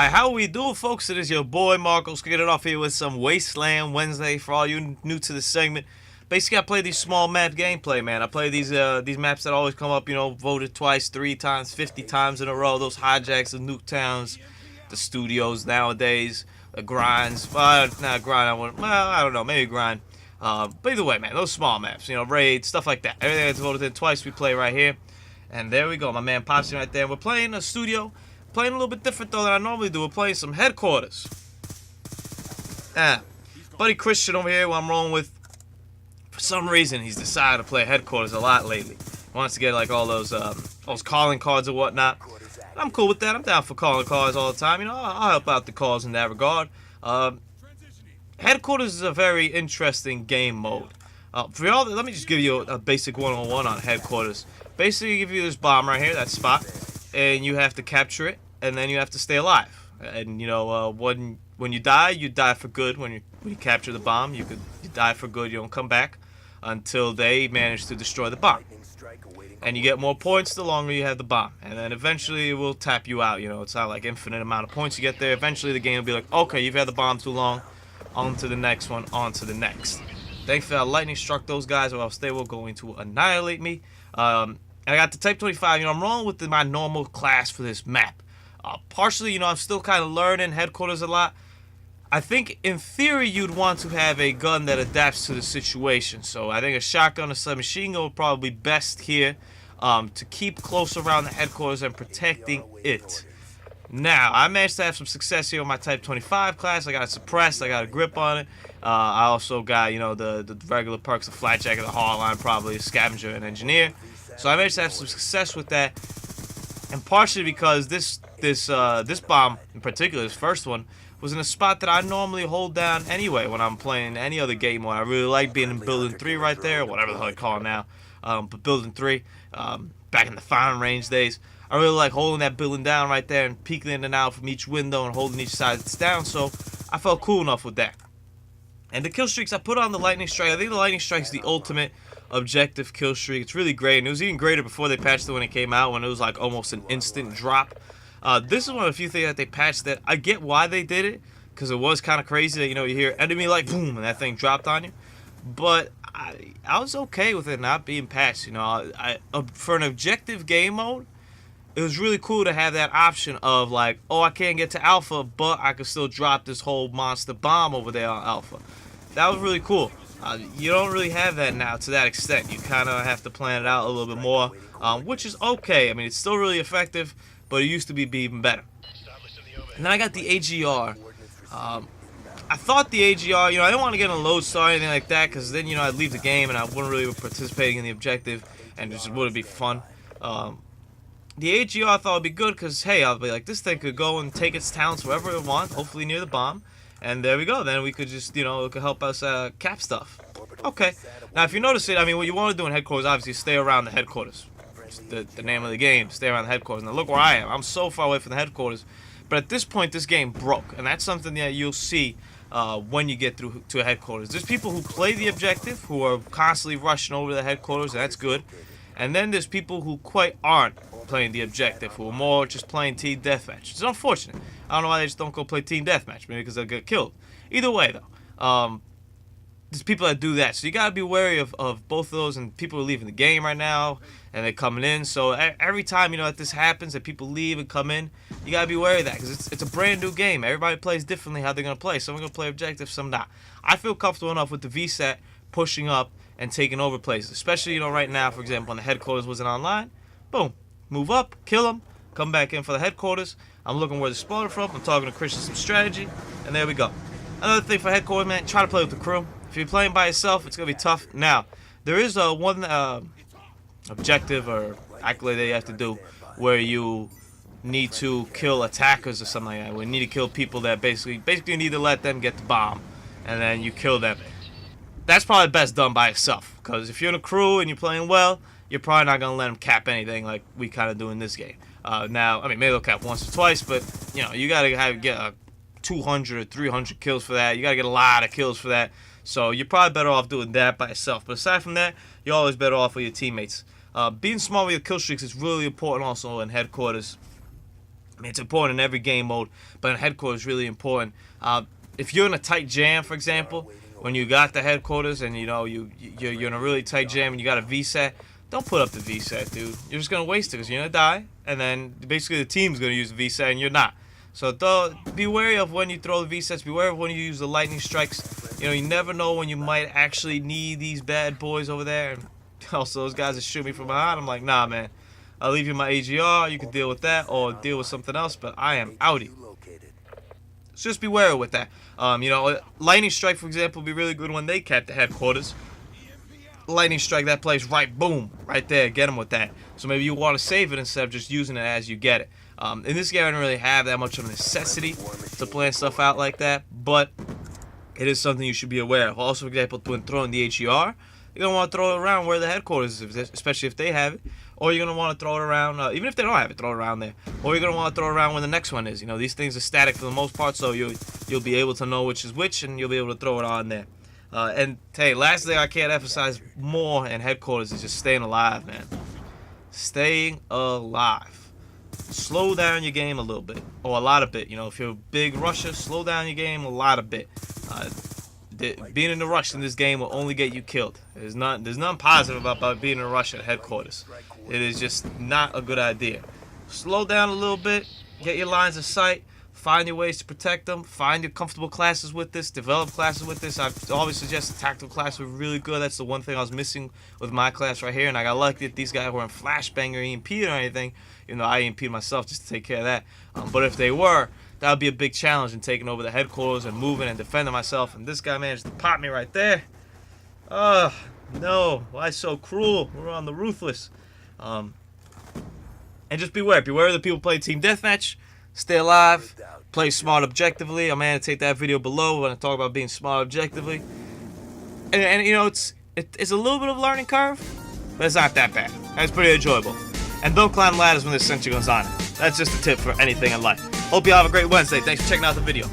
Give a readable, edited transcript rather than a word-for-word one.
Alright, how we doing, folks? It is your boy Marcos. Get it off here with some Wasteland Wednesday for all you new to the segment. Basically, I play these small map gameplay, man. I play these maps that always come up, voted twice, 3 times, 50 times in a row. Those hijacks of nuke towns, the studios nowadays, the grinds. Not grind. I don't know, maybe grind. But either way, man, those small maps, raids, stuff like that. Everything that's voted in twice, we play right here. And there we go, my man pops in right there. We're playing a studio. Playing a little bit different though than I normally do. We're playing some headquarters. Buddy Christian over here, who I'm rolling with, for some reason he's decided to play headquarters a lot lately. He wants to get like all those calling cards and whatnot. And I'm cool with that. I'm down for calling cards all the time. I'll help out the calls in that regard. Headquarters is a very interesting game mode. For y'all, let me just give you a basic 101 on headquarters. Basically, give you this bomb right here, that spot, and you have to capture it. And then you have to stay alive. And when you die for good. When you capture the bomb, you die for good. You don't come back until they manage to destroy the bomb. And you get more points the longer you have the bomb. And then eventually it will tap you out. It's not like infinite amount of points you get there. Eventually the game will be like, okay, you've had the bomb too long. On to the next one. On to the next. Thankfully, lightning struck those guys, or else they were going to annihilate me. I got the Type 25. I'm rolling with my normal class for this map. Partially, I'm still kind of learning headquarters a lot. I think, in theory, you'd want to have a gun that adapts to the situation. So I think a shotgun or submachine gun would probably be best here to keep close around the headquarters and protecting it. Now, I managed to have some success here on my Type 25 class. I got it suppressed. I got a grip on it. I also got, the regular perks of flat jacket, the hardline, probably a scavenger and engineer. So I managed to have some success with that. And partially because this bomb, in particular, this first one, was in a spot that I normally hold down anyway when I'm playing any other game mode. I really like being in Building 3 right there, whatever the hell they call it now. But Building 3, back in the firing range days, I really like holding that building down right there and peeking in and out from each window and holding each side it's down, so I felt cool enough with that. And the kill streaks, I put on the lightning strike. I think the lightning strike is the ultimate objective kill streak. It's really great, and it was even greater before they patched it when it came out, when it was like almost an instant drop. This is one of the few things that they patched that I get why they did it, because it was kind of crazy that, you hear enemy like boom and that thing dropped on you. But I was okay with it not being patched. For an objective game mode, it was really cool to have that option of like, oh, I can't get to alpha, but I could still drop this whole monster bomb over there on alpha. That was really cool. You don't really have that now to that extent. You kind of have to plan it out a little bit more, which is okay. I mean, it's still really effective, but it used to be even better. And then I got the AGR. I thought the AGR, I didn't want to get a load star or anything like that, because then, I'd leave the game and I wouldn't really be participating in the objective, and it just wouldn't be fun. The AGR I thought would be good because, hey, I'll be like, this thing could go and take its talents wherever it wants, hopefully near the bomb. And there we go. Then we could just, it could help us cap stuff. Okay. Now, if you notice it, I mean, what you want to do in headquarters, obviously, stay around the headquarters. It's the name of the game, stay around the headquarters. Now, look where I am. I'm so far away from the headquarters. But at this point, this game broke. And that's something that you'll see when you get through to a headquarters. There's people who play the objective, who are constantly rushing over the headquarters, and that's good. And then there's people who quite aren't playing the objective, who are more just playing team deathmatch. It's unfortunate. I don't know why they just don't go play team deathmatch, maybe because they'll get killed. Either way, though, there's people that do that, so you gotta be wary of both of those. And people are leaving the game right now, and they're coming in. So every time that this happens, that people leave and come in, you gotta be wary of that, because it's a brand new game. Everybody plays differently how they're gonna play. Some are gonna play objective, some not. I feel comfortable enough with the VSAT pushing up and taking over places, especially right now. For example, when the headquarters wasn't online, boom. Move up, kill them, come back in for the headquarters. I'm looking where they're spawning from. I'm talking to Christian some strategy, and there we go. Another thing for headquarters, man, try to play with the crew. If you're playing by yourself, it's going to be tough. Now, there is one objective or accolade that you have to do where you need to kill attackers or something like that. We need to kill people that basically you need to let them get the bomb, and then you kill them. That's probably best done by yourself, because if you're in a crew and you're playing well, you're probably not going to let them cap anything like we kind of do in this game. Now, I mean, maybe they'll cap once or twice, but, you got to get 200 or 300 kills for that. You got to get a lot of kills for that. So you're probably better off doing that by yourself. But aside from that, you're always better off with your teammates. Being smart with your kill streaks is really important also in headquarters. I mean, it's important in every game mode, but in headquarters, it's really important. If you're in a tight jam, for example, when you got the headquarters and you know you're in a really tight jam and you got a VSAT, don't put up the VSAT, dude. You're just gonna waste it because you're gonna die, and then basically the team's gonna use the VSAT and you're not. So be wary of when you throw the VSATs. Be wary of when you use the lightning strikes. You know, you never know when you might actually need these bad boys over there. And also, those guys that shoot me from behind, I'm like, nah, man. I'll leave you my AGR. You can deal with that or deal with something else, but I am outie. So just be wary with that. You know, lightning strike, for example, would be really good when they cap the headquarters. Lightning strike that place right, boom, right there. Get them with that. So maybe you want to save it instead of just using it as you get it. In this game, I don't really have that much of a necessity to plan stuff out like that, but it is something you should be aware of. Also, for example, when throwing the HER, you're going to want to throw it around where the headquarters is, especially if they have it. Or you're going to want to throw it around, even if they don't have it, throw it around there. Or you're going to want to throw it around where the next one is. You know, these things are static for the most part, so you'll be able to know which is which, and you'll be able to throw it on there. And, hey, last thing I can't emphasize more in headquarters is just staying alive, man. Staying alive. Slow down your game a little bit, or a lot of bit. You know, if you're a big rusher, slow down your game a lot of bit. Being in a rush in this game will only get you killed. There's nothing positive about being in a rush at headquarters. It is just not a good idea. Slow down a little bit, get your lines of sight, find your ways to protect them, find your comfortable classes with this, develop classes with this. I always suggest tactical classes were really good. That's the one thing I was missing with my class right here, and I got lucky that these guys weren't flashbang or EMP or anything. Even though I EMP'd myself just to take care of that. But if they were, that would be a big challenge in taking over the headquarters and moving and defending myself. And this guy managed to pop me right there. No, why so cruel? We're on the ruthless. And just beware. Beware of the people playing Team Deathmatch. Stay alive. Play smart objectively. I'm going to take that video below when I talk about being smart objectively. And you know, it's a little bit of a learning curve, but it's not that bad. It's pretty enjoyable. And don't climb ladders when there's sentry guns on it. That's just a tip for anything in life. Hope you have a great Wednesday. Thanks for checking out the video.